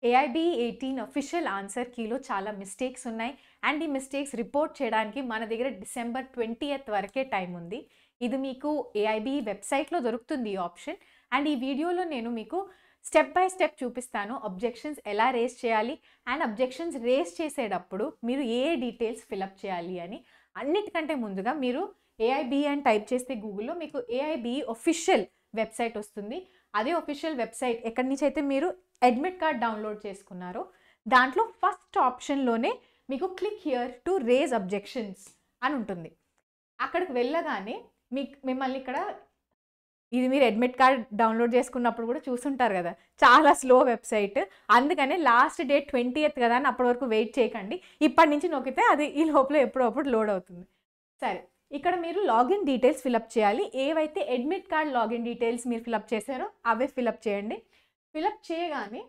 ఏఐబీ 18 official answer కీలో చాలా mistakes ఉన్నాయి and ఈ మిస్టేక్స్ రిపోర్ట్ చేయడానికి మన దగ్గర డిసెంబర్ 20th వరకే టైం ఉంది. ఇది మీకు ఏఐబీ వెబ్సైట్లో దొరుకుతుంది ఈ ఆప్షన్. అండ్ ఈ వీడియోలో నేను మీకు స్టెప్ బై స్టెప్ చూపిస్తాను అబ్జెక్షన్స్ ఎలా రేస్ చేయాలి అండ్ అబ్జెక్షన్స్ రేస్ చేసేటప్పుడు మీరు ఏ డీటెయిల్స్ ఫిలప్ చేయాలి అని. అన్నిటికంటే ముందుగా మీరు ఏఐబీ అని టైప్ చేస్తే గూగుల్లో మీకు ఏఐబీ అఫీషియల్ వెబ్సైట్ వస్తుంది. అదే అఫీషియల్ వెబ్సైట్ ఎక్కడి నుంచి అయితే మీరు అడ్మిట్ కార్డ్ డౌన్లోడ్ చేసుకున్నారో దాంట్లో ఫస్ట్ ఆప్షన్లోనే మీకు click here to raise objections అని ఉంటుంది. అక్కడికి వెళ్ళగానే మిమ్మల్ని ఇక్కడ ఇది మీరు అడ్మిట్ కార్డ్ డౌన్లోడ్ చేసుకున్నప్పుడు కూడా చూసుంటారు కదా, చాలా స్లో వెబ్సైట్. అందుకనే లాస్ట్ డేట్ 20th కదా అని అప్పటి వరకు వెయిట్ చేయకండి. ఇప్పటి నుంచి నొక్కితే అది ఈ లోపల ఎప్పుడప్పుడు లోడ్ అవుతుంది. సరే, ఇక్కడ మీరు లాగిన్ డీటెయిల్స్ ఫిలప్ చేయాలి. ఏవైతే అడ్మిట్ కార్డ్ లాగిన్ డీటెయిల్స్ మీరు ఫిలప్ చేశారో అవే ఫిలప్ చేయండి. ఫిలప్ చేయగానే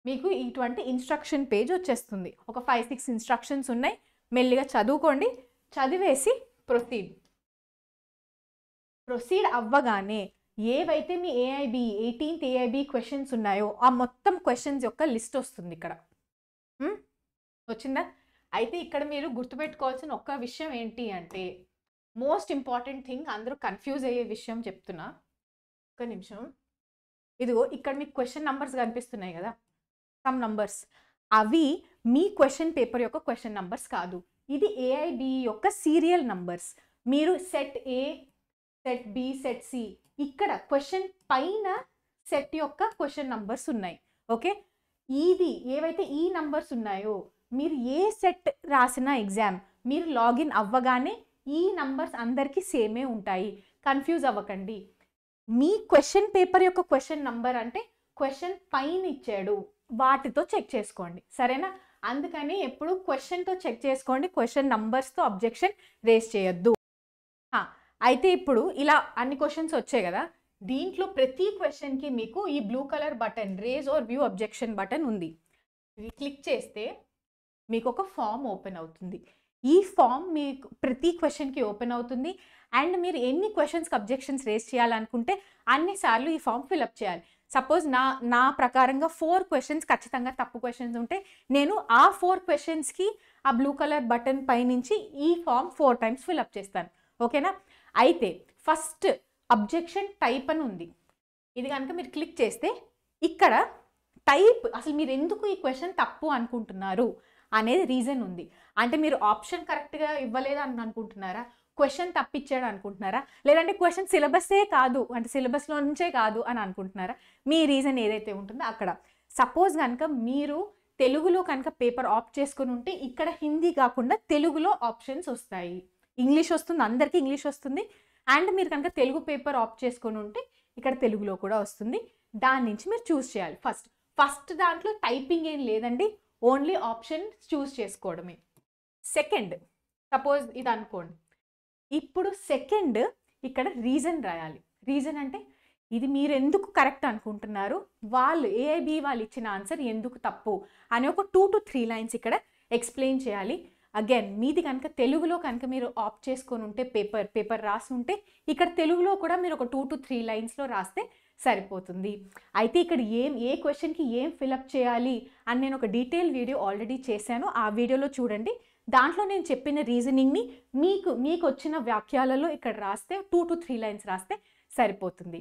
మీకు ఇటువంటి ఇన్స్ట్రక్షన్ పేజ్ వచ్చేస్తుంది. ఒక 5-6 ఇన్స్ట్రక్షన్స్ ఉన్నాయి. మెల్లిగా చదువుకోండి. చదివేసి ప్రొసీడ్ అవ్వగానే ఏవైతే మీ ఏఐబీ 18th ఏఐబీ క్వశ్చన్స్ ఉన్నాయో ఆ మొత్తం క్వశ్చన్స్ యొక్క లిస్ట్ వస్తుంది ఇక్కడ. వచ్చిందా? అయితే ఇక్కడ మీరు గుర్తుపెట్టుకోవాల్సిన ఒక్క విషయం ఏంటి అంటే, మోస్ట్ ఇంపార్టెంట్ థింగ్, అందరూ కన్ఫ్యూజ్ అయ్యే విషయం చెప్తున్నా. ఒక్క నిమిషం. ఇదిగో ఇక్కడ మీకు క్వశ్చన్ నంబర్స్ కనిపిస్తున్నాయి కదా, సమ్ నంబర్స్. అవి మీ క్వశ్చన్ పేపర్ యొక్క క్వశ్చన్ నంబర్స్ కాదు. ఇది ఏఐబీ యొక్క సీరియల్ నంబర్స్. మీరు సెట్ ఏ, సెట్ బి, సెట్ సి, ఇక్కడ క్వశ్చన్ పైన సెట్ యొక్క క్వశ్చన్ నంబర్స్ ఉన్నాయి. ఓకే, ఇది ఏవైతే ఈ నంబర్స్ ఉన్నాయో మీరు ఏ సెట్ రాసిన ఎగ్జామ్ మీరు లాగిన్ అవ్వగానే ఈ నంబర్స్ అందరికీ సేమే ఉంటాయి. కన్ఫ్యూజ్ అవ్వకండి. మీ క్వశ్చన్ పేపర్ యొక్క క్వశ్చన్ నంబర్ అంటే క్వశ్చన్ పైన ఇచ్చాడు, వాటితో చెక్ చేసుకోండి. సరేనా? అందుకని ఎప్పుడు క్వశ్చన్తో చెక్ చేసుకోండి, క్వశ్చన్ నంబర్స్తో అబ్జెక్షన్ రేస్ చేయొద్దు. అయితే ఇప్పుడు ఇలా అన్ని క్వశ్చన్స్ వచ్చాయి కదా, దీంట్లో ప్రతి క్వశ్చన్కి మీకు ఈ blue colour button raise or view objection button ఉంది. ఇది క్లిక్ చేస్తే మీకు ఒక ఫామ్ ఓపెన్ అవుతుంది. ఈ ఫామ్ మీకు ప్రతి క్వశ్చన్కి ఓపెన్ అవుతుంది. అండ్ మీరు ఎన్ని క్వశ్చన్స్కి అబ్జెక్షన్స్ రేస్ చేయాలనుకుంటే అన్నిసార్లు ఈ ఫామ్ ఫిలప్ చేయాలి. సపోజ్ నా ప్రకారంగా 4 క్వశ్చన్స్ ఖచ్చితంగా తప్పు క్వశ్చన్స్ ఉంటే నేను ఆ 4 క్వశ్చన్స్కి ఆ బ్లూ కలర్ బటన్ పైనుంచి ఈ ఫామ్ 4 times ఫిలప్ చేస్తాను. ఓకేనా? అయితే ఫస్ట్ అబ్జెక్షన్ టైప్ అని ఉంది. ఇది కనుక మీరు క్లిక్ చేస్తే ఇక్కడ టైప్, అసలు మీరు ఎందుకు ఈ క్వశ్చన్ తప్పు అనుకుంటున్నారు అనేది రీజన్ ఉంది. అంటే మీరు ఆప్షన్ కరెక్ట్గా ఇవ్వలేదు అని అనుకుంటున్నారా, క్వశ్చన్ తప్పిచ్చాడు అనుకుంటున్నారా, లేదంటే క్వశ్చన్ సిలబస్సే కాదు అంటే సిలబస్లో నుంచే కాదు అని అనుకుంటున్నారా, మీ రీజన్ ఏదైతే ఉంటుందో అక్కడ. సపోజ్ కనుక మీరు తెలుగులో కనుక పేపర్ ఆప్ట్ చేసుకుని ఉంటే ఇక్కడ హిందీ కాకుండా తెలుగులో ఆప్షన్స్ వస్తాయి. ఇంగ్లీష్ వస్తుంది, అందరికీ ఇంగ్లీష్ వస్తుంది. అండ్ మీరు కనుక తెలుగు పేపర్ ఆప్ట్ చేసుకొని ఉంటే ఇక్కడ తెలుగులో కూడా వస్తుంది. దాని నుంచి మీరు చూస్ చేయాలి. ఫస్ట్ దాంట్లో టైపింగ్ ఏం లేదండి, ఓన్లీ ఆప్షన్ చూస్ చేసుకోవడమే. సెకండ్, సపోజ్ ఇది అనుకోండి, ఇప్పుడు సెకండ్ ఇక్కడ రీజన్ రాయాలి. రీజన్ అంటే ఇది మీరు ఎందుకు కరెక్ట్ అనుకుంటున్నారు, వాళ్ళు ఏఐబీ వాళ్ళు ఇచ్చిన ఆన్సర్ ఎందుకు తప్పు అని ఒక 2 to 3 lines ఇక్కడ ఎక్స్ప్లెయిన్ చేయాలి. అగైన్ మీది కనుక తెలుగులో కనుక మీరు ఆప్ట్ చేసుకొని ఉంటే పేపర్ రాసి ఉంటే ఇక్కడ తెలుగులో కూడా మీరు ఒక 2 to 3 linesలో రాస్తే సరిపోతుంది. అయితే ఇక్కడ ఏ క్వశ్చన్కి ఏం ఫిలప్ చేయాలి అని నేను ఒక డీటెయిల్ వీడియో ఆల్రెడీ చేశాను. ఆ వీడియోలో చూడండి. దాంట్లో నేను చెప్పిన రీజనింగ్ని మీకు వచ్చిన వాక్యాలలో ఇక్కడ రాస్తే 2 to 3 lines రాస్తే సరిపోతుంది.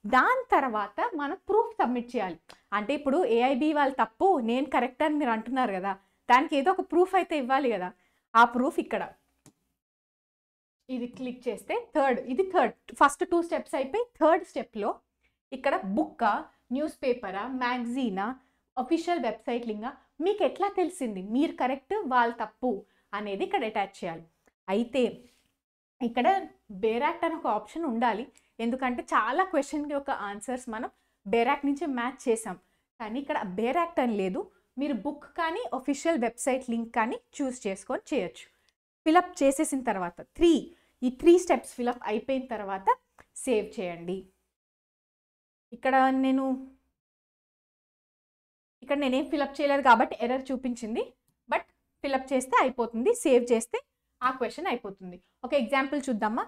దాని తర్వాత మనం ప్రూఫ్ సబ్మిట్ చేయాలి. అంటే ఇప్పుడు ఏఐబీ వాళ్ళు తప్పు, నేను కరెక్ట్ అని మీరు అంటున్నారు కదా, దానికి ఏదో ఒక ప్రూఫ్ అయితే ఇవ్వాలి కదా. ఆ ప్రూఫ్ ఇక్కడ ఇది క్లిక్ చేస్తే థర్డ్ ఫస్ట్ 2 steps అయిపోయి థర్డ్ స్టెప్లో ఇక్కడ బుక్కా, న్యూస్ పేపరా, మ్యాగజీనా, అఫీషియల్ వెబ్సైట్ లింకా, మీకు ఎట్లా తెలిసింది మీరు కరెక్ట్ వాళ్ళు తప్పు అనేది ఇక్కడ అటాచ్ చేయాలి. అయితే ఇక్కడ బేరాక్ట్ అని ఒక ఆప్షన్ ఉండాలి. ఎందుకంటే చాలా క్వశ్చన్కి ఒక ఆన్సర్స్ మనం బేరాక్ట్ నుంచి మ్యాచ్ చేసాం. కానీ ఇక్కడ బేరాక్ట్ అని లేదు. మీరు బుక్ కానీ అఫీషియల్ వెబ్సైట్ లింక్ కానీ చూస్ చేసుకొని చేయొచ్చు. ఫిలప్ చేసేసిన తర్వాత ఈ 3 steps ఫిలప్ అయిపోయిన తర్వాత సేవ్ చేయండి. ఇక్కడ నేనేం ఫిలప్ చేయలేదు కాబట్టి ఎర్రర్ చూపించింది. బట్ ఫిలప్ చేస్తే అయిపోతుంది, సేవ్ చేస్తే ఆ క్వశ్చన్ అయిపోతుంది. ఒక ఎగ్జాంపుల్ చూద్దామా.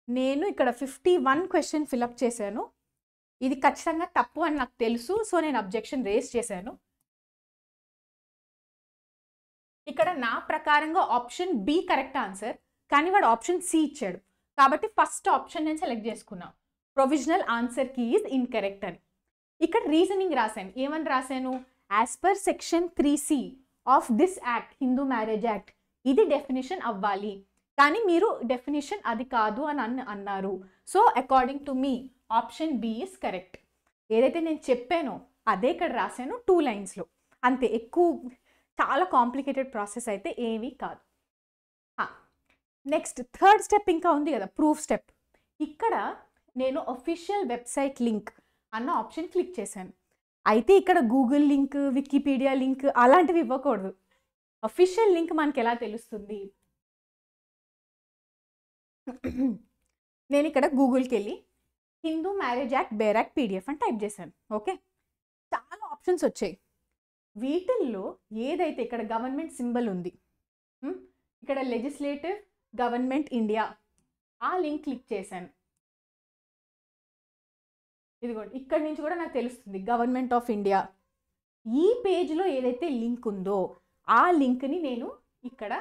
నేను ఇక్కడ 51 క్వశ్చన్ ఫిలప్ చేశాను. ఇది ఖచ్చితంగా తప్పు అని నాకు తెలుసు. సో నేను అబ్జెక్షన్ రేస్ చేశాను. ఇక్కడ నా ప్రకారంగా ఆప్షన్ బి కరెక్ట్ ఆన్సర్, కానీ వాడు ఆప్షన్ సి ఇచ్చాడు కాబట్టి ఫస్ట్ ఆప్షన్ నేను సెలెక్ట్ చేసుకున్నా. Provisional answer key is incorrect అని. ఇక్కడ రీజనింగ్ రాశాను. ఏమని రాశాను? As per section 3C of this act, Hindu marriage act, ఇది డెఫినేషన్ అవ్వాలి, కానీ మీరు డెఫినేషన్ అది కాదు అని అన్నారు. So according to me option B is correct. ఏదైతే నేను చెప్పానో అదే ఇక్కడ రాశాను 2 లైన్స్లో, అంతే. ఎక్కువ చాలా కాంప్లికేటెడ్ ప్రాసెస్ అయితే ఏమీ కాదు. నెక్స్ట్ థర్డ్ స్టెప్ ఇంకా ఉంది కదా, ప్రూఫ్ స్టెప్. ఇక్కడ నేను అఫీషియల్ వెబ్సైట్ లింక్ అన్న ఆప్షన్ క్లిక్ చేశాను. అయితే ఇక్కడ గూగుల్ లింక్, వికీపీడియా లింక్ అలాంటివి ఇవ్వకూడదు. అఫీషియల్ లింక్ మనకి ఎలా తెలుస్తుంది? నేను ఇక్కడ గూగుల్కి వెళ్ళి Hindu marriage act bare act PDF అని టైప్ చేశాను. ఓకే, చాలా ఆప్షన్స్ వచ్చాయి. వీటిల్లో ఏదైతే ఇక్కడ గవర్నమెంట్ సింబల్ ఉంది, ఇక్కడ లెజిస్లేటివ్ గవర్నమెంట్ ఇండియా, ఆ లింక్ క్లిక్ చేశాను. ఇదిగోండి, ఇక్కడ నుంచి కూడా నాకు తెలుస్తుంది గవర్నమెంట్ ఆఫ్ ఇండియా. ఈ పేజ్లో ఏదైతే లింక్ ఉందో ఆ లింక్ని నేను ఇక్కడ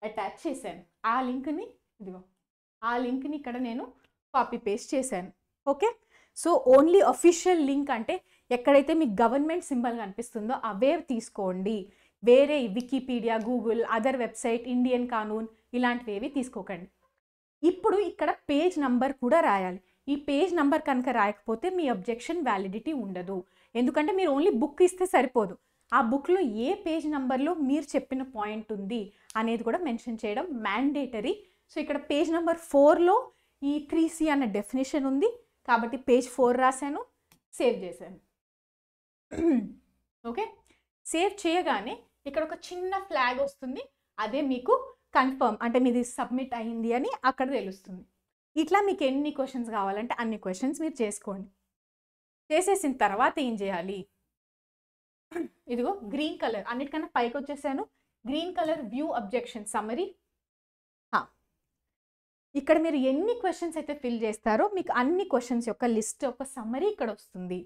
అటాచ్ చేశాను. ఆ లింక్ని ఇదిగో, ఆ లింక్ని ఇక్కడ నేను కాపీ పేస్ట్ చేశాను. Okay, so only official link అంటే ఎక్కడైతే మీకు గవర్నమెంట్ సింబల్ కనిపిస్తుందో అవే తీసుకోండి. వేరే Wikipedia, Google, other website, Indian Kanoon ఇలాంటివి ఏవి తీసుకోకండి. ఇప్పుడు ఇక్కడ పేజ్ నంబర్ కూడా రాయాలి. ఈ పేజ్ నంబర్ కనుక రాయకపోతే మీ అబ్జెక్షన్ వ్యాలిడిటీ ఉండదు. ఎందుకంటే మీరు ఓన్లీ బుక్ ఇస్తే సరిపోదు, ఆ బుక్లో ఏ పేజ్ నెంబర్లో మీరు చెప్పిన పాయింట్ ఉంది అనేది కూడా మెన్షన్ చేయడం మ్యాండేటరీ. సో ఇక్కడ పేజ్ నెంబర్ 4లో ఈ 3C అన్న డెఫినేషన్ ఉంది కాబట్టి పేజ్ 4 రాశాను, సేవ్ చేశాను. ఓకే, సేవ్ చేయగానే ఇక్కడ ఒక చిన్న ఫ్లాగ్ వస్తుంది, అదే మీకు కన్ఫర్మ్ అంటే మీది సబ్మిట్ అయింది అని అక్కడ తెలుస్తుంది. ఇట్లా మీకు ఎన్ని క్వశ్చన్స్ కావాలంటే అన్ని క్వశ్చన్స్ మీరు చేసుకోండి. చేసేసిన తర్వాత ఏం చేయాలి? ఇదిగో గ్రీన్ కలర్, అన్నిటికన్నా పైకి వచ్చేసాను. Green colour view objection summary. ఇక్కడ మీరు ఎన్ని క్వశ్చన్స్ అయితే ఫిల్ చేస్తారో మీకు అన్ని క్వశ్చన్స్ యొక్క లిస్ట్, ఒక సమ్మరీ ఇక్కడ వస్తుంది.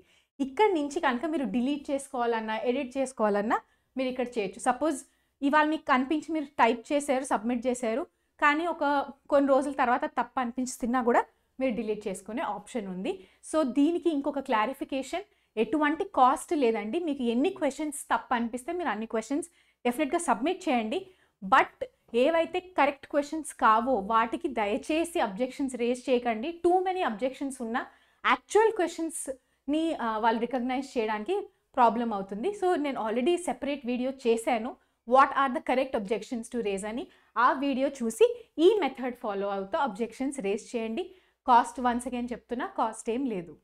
ఇక్కడ నుంచి కనుక మీరు డిలీట్ చేసుకోవాలన్నా, ఎడిట్ చేసుకోవాలన్నా మీరు ఇక్కడ చేయొచ్చు. సపోజ్ ఇవాళ మీకు కనిపించి మీరు టైప్ చేశారు, సబ్మిట్ చేశారు, కానీ కొన్ని రోజుల తర్వాత తప్పు అనిపించినా కూడా మీరు డిలీట్ చేసుకునే ఆప్షన్ ఉంది. సో దీనికి ఇంకొక క్లారిఫికేషన్, ఎటువంటి కాస్ట్ లేదండి. మీకు ఎన్ని క్వశ్చన్స్ తప్పు అనిపిస్తే మీరు అన్ని క్వశ్చన్స్ డెఫినెట్గా సబ్మిట్ చేయండి. బట్ ఏవైతే కరెక్ట్ క్వశ్చన్స్ కావో వాటికి దయచేసి అబ్జెక్షన్స్ రేజ్ చేయకండి. టూ మెనీ అబ్జెక్షన్స్ ఉన్న యాక్చువల్ క్వశ్చన్స్ని వాళ్ళు రికగ్నైజ్ చేయడానికి ప్రాబ్లం అవుతుంది. సో నేను ఆల్రెడీ సెపరేట్ వీడియో చేశాను, what are the correct objections to raise అని. ఆ వీడియో చూసి ఈ మెథడ్ ఫాలో అవుతూ అబ్జెక్షన్స్ రేజ్ చేయండి. కాస్ట్ వన్స్ అగైన్ చెప్తున్నా, కాస్ట్ ఏం లేదు.